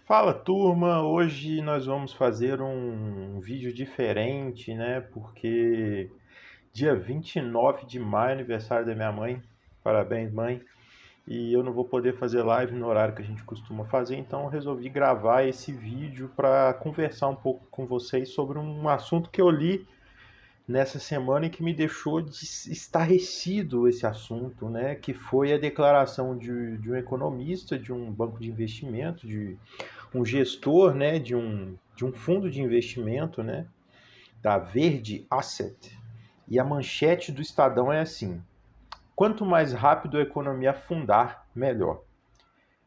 Fala turma, hoje nós vamos fazer um vídeo diferente, né? Porque dia 29 de maio, aniversário da minha mãe. Parabéns, mãe. E eu não vou poder fazer live no horário que a gente costuma fazer, então eu resolvi gravar esse vídeo para conversar um pouco com vocês sobre um assunto que eu li nessa semana e que me deixou estarrecido esse assunto, né? Que foi a declaração de um economista de um banco de investimento, de um gestor, né, de um fundo de investimento, né, da Verde Asset. E a manchete do Estadão é assim: quanto mais rápido a economia afundar, melhor.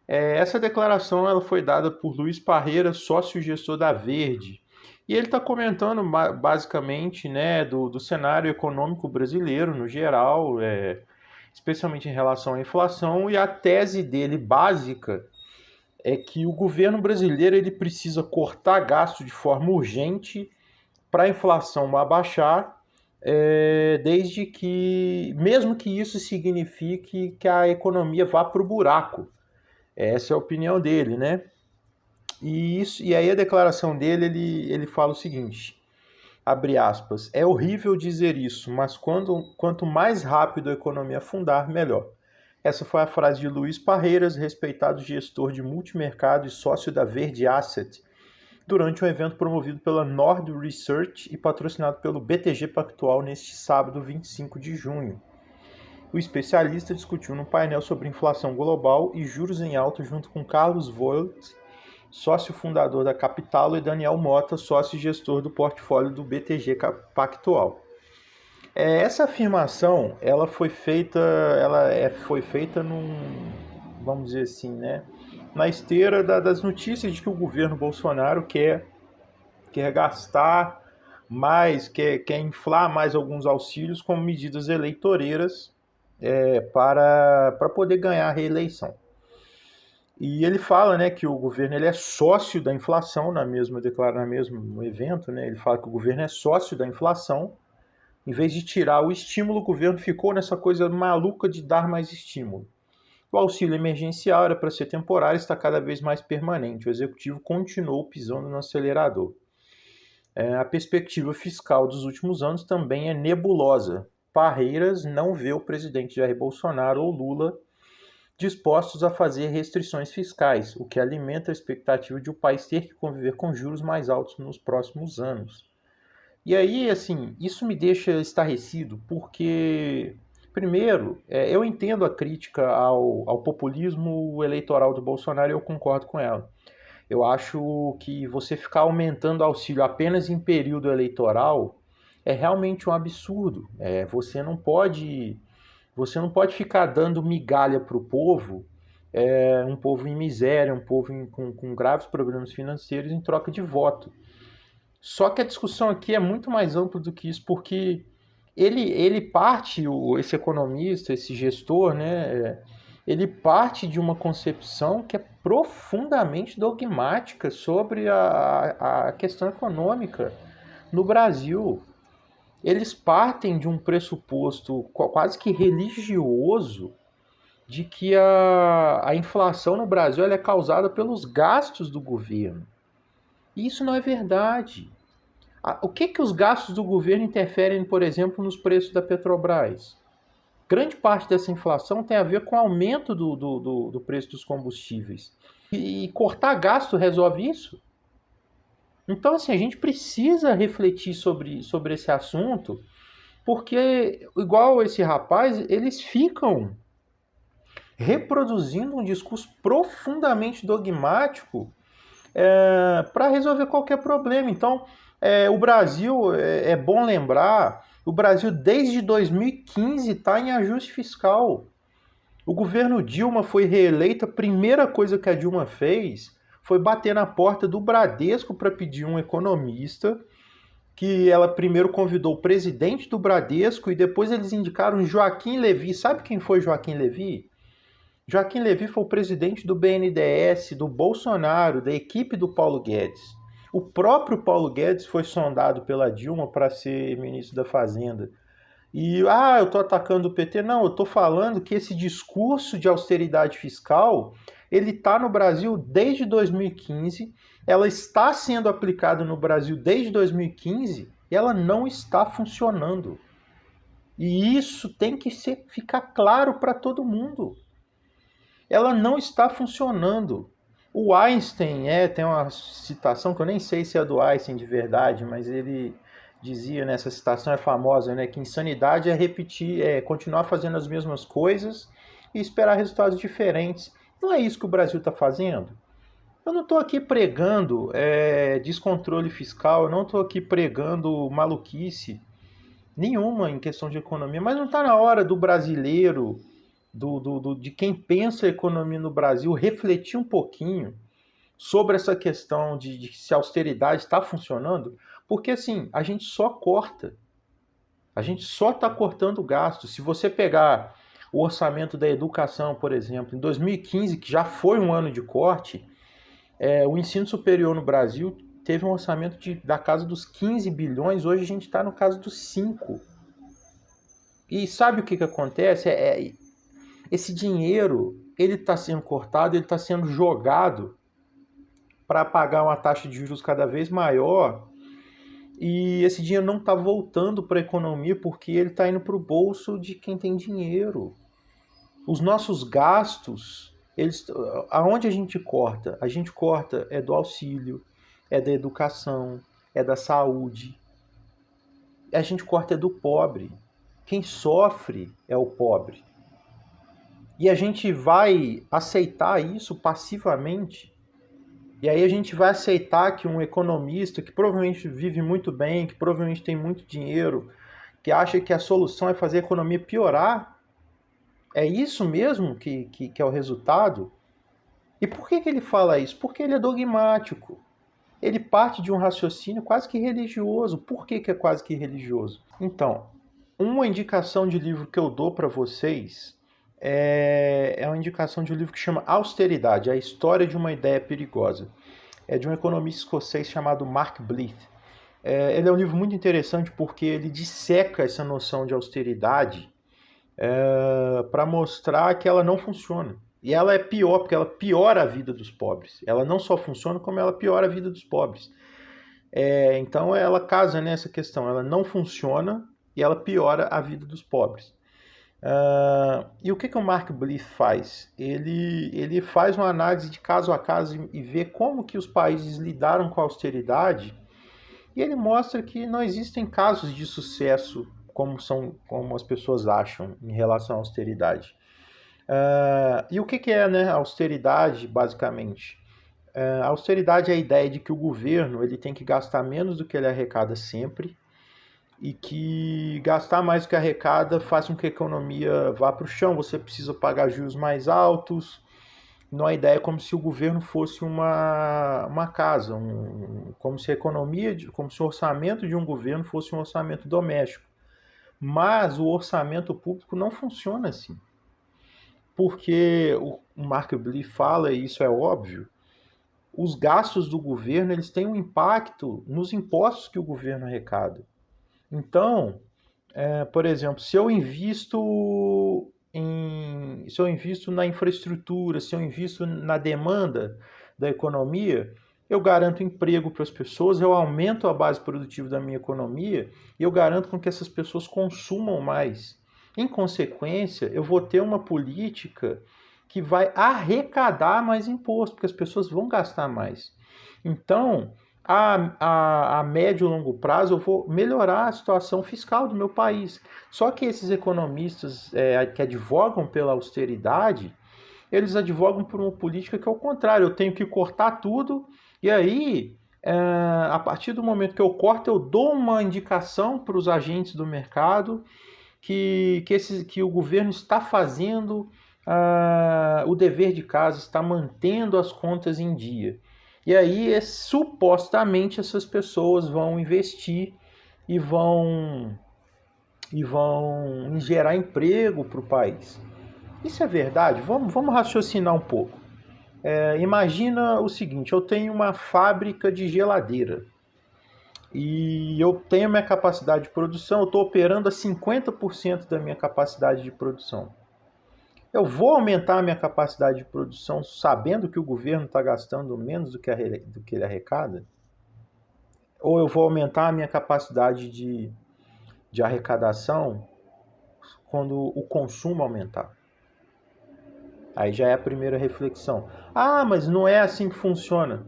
Essa declaração ela foi dada por Luiz Parreira, sócio-gestor da Verde. E ele está comentando basicamente, né, do cenário econômico brasileiro no geral, especialmente em relação à inflação, e a tese dele básica é que o governo brasileiro ele precisa cortar gasto de forma urgente para a inflação abaixar, desde que, mesmo que isso signifique que a economia vá para o buraco. Essa é a opinião dele, né? E aí a declaração dele, ele fala o seguinte, abre aspas, é horrível dizer isso, mas quanto mais rápido a economia afundar, melhor. Essa foi a frase de Luiz Parreiras, respeitado gestor de multimercado e sócio da Verde Asset, durante um evento promovido pela Nord Research e patrocinado pelo BTG Pactual neste sábado, 25 de junho. O especialista discutiu no painel sobre inflação global e juros em alta junto com Carlos Voigt, sócio fundador da Capitalo, e Daniel Mota, sócio gestor do portfólio do BTG Pactual. Essa afirmação, foi feita vamos dizer assim, né, na esteira das notícias de que o governo Bolsonaro quer gastar mais, quer inflar mais alguns auxílios como medidas eleitoreiras para poder ganhar a reeleição. E ele fala, né, que o governo ele é sócio da inflação, no mesmo evento, né, ele fala que o governo é sócio da inflação. Em vez de tirar o estímulo, o governo ficou nessa coisa maluca de dar mais estímulo. O auxílio emergencial era para ser temporário e está cada vez mais permanente. O executivo continuou pisando no acelerador. A perspectiva fiscal dos últimos anos também é nebulosa. Parreiras não vê o presidente Jair Bolsonaro ou Lula dispostos a fazer restrições fiscais, o que alimenta a expectativa de o país ter que conviver com juros mais altos nos próximos anos. E aí, assim, isso me deixa estarrecido, porque, primeiro, eu entendo a crítica ao populismo eleitoral do Bolsonaro e eu concordo com ela. Eu acho que você ficar aumentando auxílio apenas em período eleitoral é realmente um absurdo. Você não pode ficar dando migalha para o povo, um povo em miséria, um povo com graves problemas financeiros em troca de voto. Só que a discussão aqui é muito mais ampla do que isso, porque ele parte, esse economista, esse gestor, né, ele parte de uma concepção que é profundamente dogmática sobre a questão econômica no Brasil. Eles partem de um pressuposto quase que religioso de que a inflação no Brasil ela é causada pelos gastos do governo. E isso não é verdade. O que os gastos do governo interferem, por exemplo, nos preços da Petrobras? Grande parte dessa inflação tem a ver com o aumento do preço dos combustíveis. E cortar gasto resolve isso? Então, assim, a gente precisa refletir sobre esse assunto, porque, igual esse rapaz, eles ficam reproduzindo um discurso profundamente dogmático para resolver qualquer problema. Então, o Brasil, é bom lembrar, o Brasil desde 2015 está em ajuste fiscal. O governo Dilma foi reeleita, a primeira coisa que a Dilma fez foi bater na porta do Bradesco para pedir um economista, que ela primeiro convidou o presidente do Bradesco e depois eles indicaram Joaquim Levy. Sabe quem foi Joaquim Levy? Joaquim Levy foi o presidente do BNDES, do Bolsonaro, da equipe do Paulo Guedes. O próprio Paulo Guedes foi sondado pela Dilma para ser ministro da Fazenda. E, eu estou atacando o PT. Não, eu estou falando que esse discurso de austeridade fiscal ele está no Brasil desde 2015, ela está sendo aplicada no Brasil desde 2015 e ela não está funcionando. E isso tem que ficar claro para todo mundo. Ela não está funcionando. O Einstein, tem uma citação que eu nem sei se é do Einstein de verdade, mas ele dizia nessa citação, é famosa, né, que insanidade é repetir, continuar fazendo as mesmas coisas e esperar resultados diferentes. Não é isso que o Brasil está fazendo? Eu não estou aqui pregando descontrole fiscal, eu não estou aqui pregando maluquice nenhuma em questão de economia, mas não está na hora do brasileiro, de quem pensa a economia no Brasil, refletir um pouquinho sobre essa questão de se a austeridade está funcionando? Porque assim, a gente só corta. A gente só está cortando gasto. Se você pegar o orçamento da educação, por exemplo, em 2015, que já foi um ano de corte, o ensino superior no Brasil teve um orçamento da casa dos 15 bilhões, hoje a gente está no caso dos 5. E sabe o que acontece? Esse dinheiro, ele está sendo cortado, ele está sendo jogado para pagar uma taxa de juros cada vez maior, e esse dinheiro não está voltando para a economia porque ele está indo para o bolso de quem tem dinheiro. Os nossos gastos, aonde a gente corta? A gente corta do auxílio, da educação, da saúde. A gente corta do pobre. Quem sofre é o pobre. E a gente vai aceitar isso passivamente. E aí a gente vai aceitar que um economista que provavelmente vive muito bem, que provavelmente tem muito dinheiro, que acha que a solução é fazer a economia piorar, é isso mesmo que é o resultado? E por que ele fala isso? Porque ele é dogmático. Ele parte de um raciocínio quase que religioso. Por que é quase que religioso? Então, uma indicação de livro que eu dou para vocês é uma indicação de um livro que chama Austeridade, a História de uma Ideia Perigosa. É de um economista escocês chamado Mark Blyth. Ele é um livro muito interessante porque ele disseca essa noção de austeridade para mostrar que ela não funciona. E ela é pior, porque ela piora a vida dos pobres. Ela não só funciona, como ela piora a vida dos pobres. Então ela casa nessa questão. Ela não funciona e ela piora a vida dos pobres. E o que o Mark Blyth faz? Ele faz uma análise de caso a caso e vê como que os países lidaram com a austeridade, e ele mostra que não existem casos de sucesso como as pessoas acham em relação à austeridade. E o que é, né, a austeridade, basicamente? A austeridade é a ideia de que o governo ele tem que gastar menos do que ele arrecada sempre, e que gastar mais do que arrecada faz com que a economia vá para o chão, você precisa pagar juros mais altos. Não, a ideia é como se o governo fosse uma casa, como se a economia, como se o orçamento de um governo fosse um orçamento doméstico. Mas o orçamento público não funciona assim. Porque o Mark Blyth fala, e isso é óbvio, os gastos do governo eles têm um impacto nos impostos que o governo arrecada. Então, por exemplo, se eu invisto na infraestrutura, se eu invisto na demanda da economia, eu garanto emprego para as pessoas, eu aumento a base produtiva da minha economia e eu garanto com que essas pessoas consumam mais. Em consequência, eu vou ter uma política que vai arrecadar mais imposto, porque as pessoas vão gastar mais. Então, a médio e longo prazo eu vou melhorar a situação fiscal do meu país. Só que esses economistas que advogam pela austeridade, eles advogam por uma política que é o contrário. Eu tenho que cortar tudo e aí, a partir do momento que eu corto, eu dou uma indicação para os agentes do mercado que o governo está fazendo o dever de casa, está mantendo as contas em dia. E aí, supostamente, essas pessoas vão investir e vão gerar emprego para o país. Isso é verdade? Vamos raciocinar um pouco. Imagina o seguinte, eu tenho uma fábrica de geladeira e eu tenho minha capacidade de produção, eu estou operando a 50% da minha capacidade de produção. Eu vou aumentar a minha capacidade de produção sabendo que o governo está gastando menos do que ele arrecada? Ou eu vou aumentar a minha capacidade de arrecadação quando o consumo aumentar? Aí já é a primeira reflexão. Ah, mas não é assim que funciona.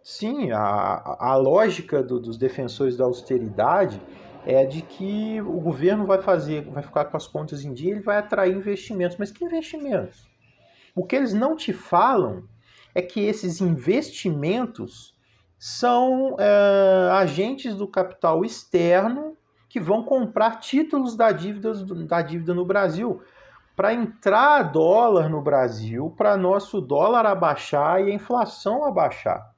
Sim, a lógica dos defensores da austeridade é de que o governo vai ficar com as contas em dia, ele vai atrair investimentos. Mas que investimentos? O que eles não te falam é que esses investimentos são agentes do capital externo que vão comprar títulos da dívida no Brasil para entrar dólar no Brasil, para nosso dólar abaixar e a inflação abaixar.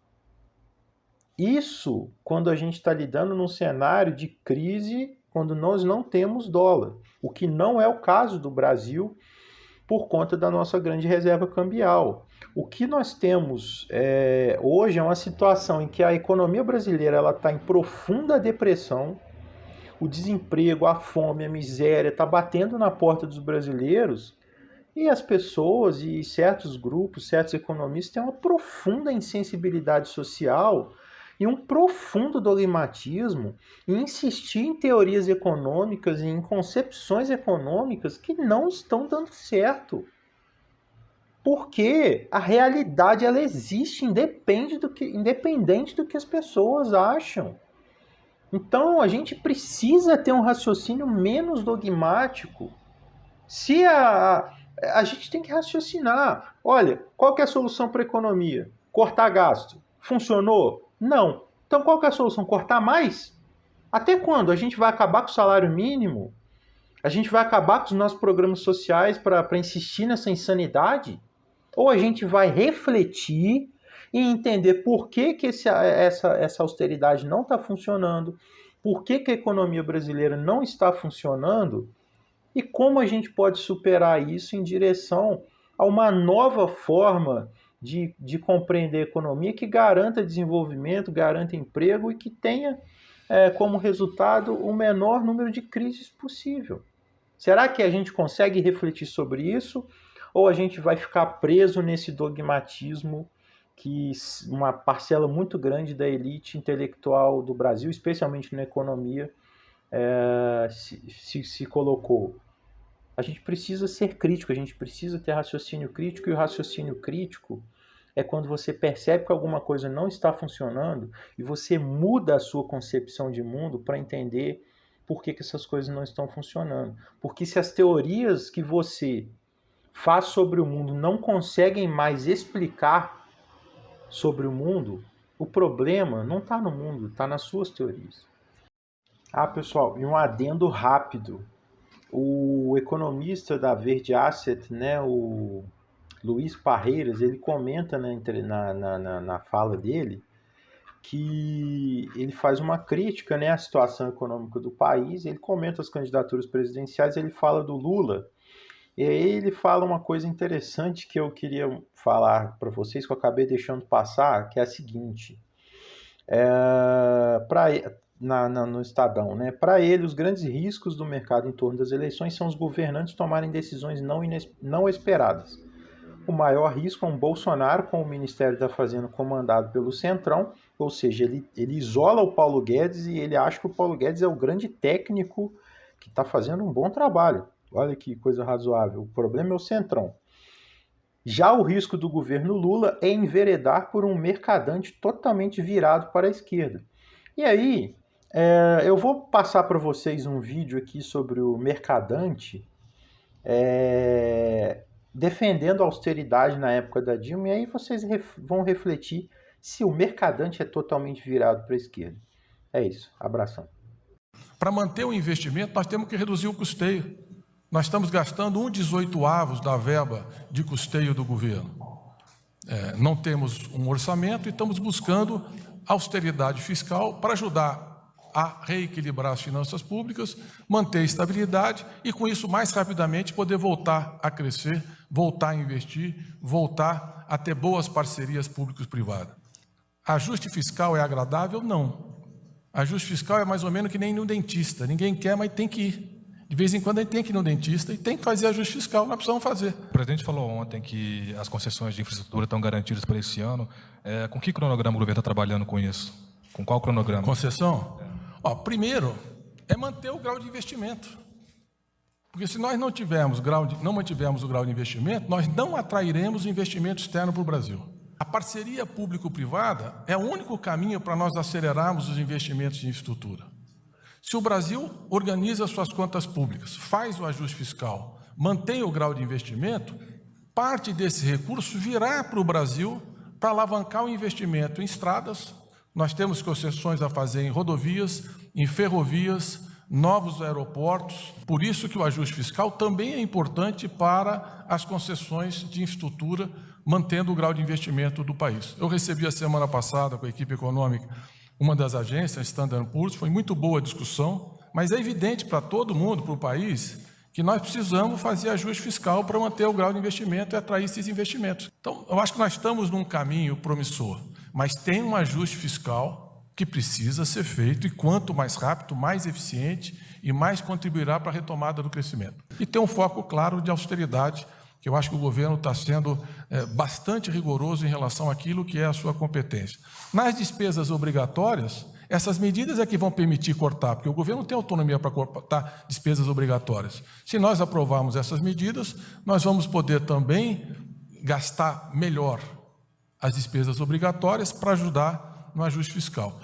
Isso quando a gente está lidando num cenário de crise, quando nós não temos dólar, o que não é o caso do Brasil por conta da nossa grande reserva cambial. O que nós temos hoje é uma situação em que a economia brasileira está em profunda depressão, o desemprego, a fome, a miséria está batendo na porta dos brasileiros e as pessoas e certos grupos, certos economistas têm uma profunda insensibilidade social e um profundo dogmatismo em insistir em teorias econômicas e em concepções econômicas que não estão dando certo. Porque a realidade ela existe, independente do que as pessoas acham. Então a gente precisa ter um raciocínio menos dogmático. Se a gente tem que raciocinar. Olha, qual que é a solução para a economia? Cortar gasto. Funcionou? Não. Então qual que é a solução? Cortar mais? Até quando? A gente vai acabar com o salário mínimo? A gente vai acabar com os nossos programas sociais para insistir nessa insanidade? Ou a gente vai refletir e entender por que essa austeridade não está funcionando, por que a economia brasileira não está funcionando e como a gente pode superar isso em direção a uma nova forma de compreender a economia que garanta desenvolvimento, garanta emprego e que tenha como resultado o menor número de crises possível. Será que a gente consegue refletir sobre isso? Ou a gente vai ficar preso nesse dogmatismo que uma parcela muito grande da elite intelectual do Brasil, especialmente na economia, se colocou? A gente precisa ser crítico, a gente precisa ter raciocínio crítico, e o raciocínio crítico é quando você percebe que alguma coisa não está funcionando e você muda a sua concepção de mundo para entender por que essas coisas não estão funcionando. Porque se as teorias que você faz sobre o mundo não conseguem mais explicar sobre o mundo, o problema não está no mundo, está nas suas teorias. Ah, pessoal, e um adendo rápido. O economista da Verde Asset, né, o Luiz Parreiras, ele comenta na fala dele que ele faz uma crítica, né, à situação econômica do país, ele comenta as candidaturas presidenciais, ele fala do Lula, e aí ele fala uma coisa interessante que eu queria falar para vocês, que eu acabei deixando passar, que é a seguinte, no Estadão, né? Para ele, os grandes riscos do mercado em torno das eleições são os governantes tomarem decisões não esperadas. O maior risco é um Bolsonaro com o Ministério da Fazenda comandado pelo Centrão, ou seja, ele isola o Paulo Guedes e ele acha que o Paulo Guedes é o grande técnico que está fazendo um bom trabalho. Olha que coisa razoável. O problema é o Centrão. Já o risco do governo Lula é enveredar por um mercadante totalmente virado para a esquerda. E aí, eu vou passar para vocês um vídeo aqui sobre o mercadante defendendo a austeridade na época da Dilma, e aí vocês vão refletir se o mercadante é totalmente virado para a esquerda. É isso. Abração. Para manter o investimento, nós temos que reduzir o custeio. Nós estamos gastando 1/18 da verba de custeio do governo. Não temos um orçamento e estamos buscando austeridade fiscal para ajudar a reequilibrar as finanças públicas, manter a estabilidade e, com isso, mais rapidamente poder voltar a crescer, voltar a investir, voltar a ter boas parcerias públicos-privadas. Ajuste fiscal é agradável? Não. Ajuste fiscal é mais ou menos que nem no dentista. Ninguém quer, mas tem que ir. De vez em quando a gente tem que ir no dentista e tem que fazer ajuste fiscal, nós precisamos fazer. O presidente falou ontem que as concessões de infraestrutura estão garantidas para esse ano. Com que cronograma o governo está trabalhando com isso? Com qual cronograma? Concessão? Primeiro, é manter o grau de investimento. Porque se nós não mantivermos o grau de investimento, nós não atrairemos investimento externo para o Brasil. A parceria público-privada é o único caminho para nós acelerarmos os investimentos em infraestrutura. Se o Brasil organiza suas contas públicas, faz o ajuste fiscal, mantém o grau de investimento, parte desse recurso virá para o Brasil para alavancar o investimento em estradas. Nós temos concessões a fazer em rodovias, em ferrovias, novos aeroportos. Por isso que o ajuste fiscal também é importante para as concessões de infraestrutura, mantendo o grau de investimento do país. Eu recebi a semana passada com a equipe econômica uma das agências, Standard & Poor's, foi muito boa a discussão, mas é evidente para todo mundo, para o país, que nós precisamos fazer ajuste fiscal para manter o grau de investimento e atrair esses investimentos. Então, eu acho que nós estamos num caminho promissor, mas tem um ajuste fiscal que precisa ser feito e quanto mais rápido, mais eficiente e mais contribuirá para a retomada do crescimento. E tem um foco claro de austeridade, que eu acho que o governo está sendo bastante rigoroso em relação àquilo que é a sua competência. Nas despesas obrigatórias, essas medidas é que vão permitir cortar, porque o governo não tem autonomia para cortar despesas obrigatórias. Se nós aprovarmos essas medidas, nós vamos poder também gastar melhor as despesas obrigatórias para ajudar no ajuste fiscal.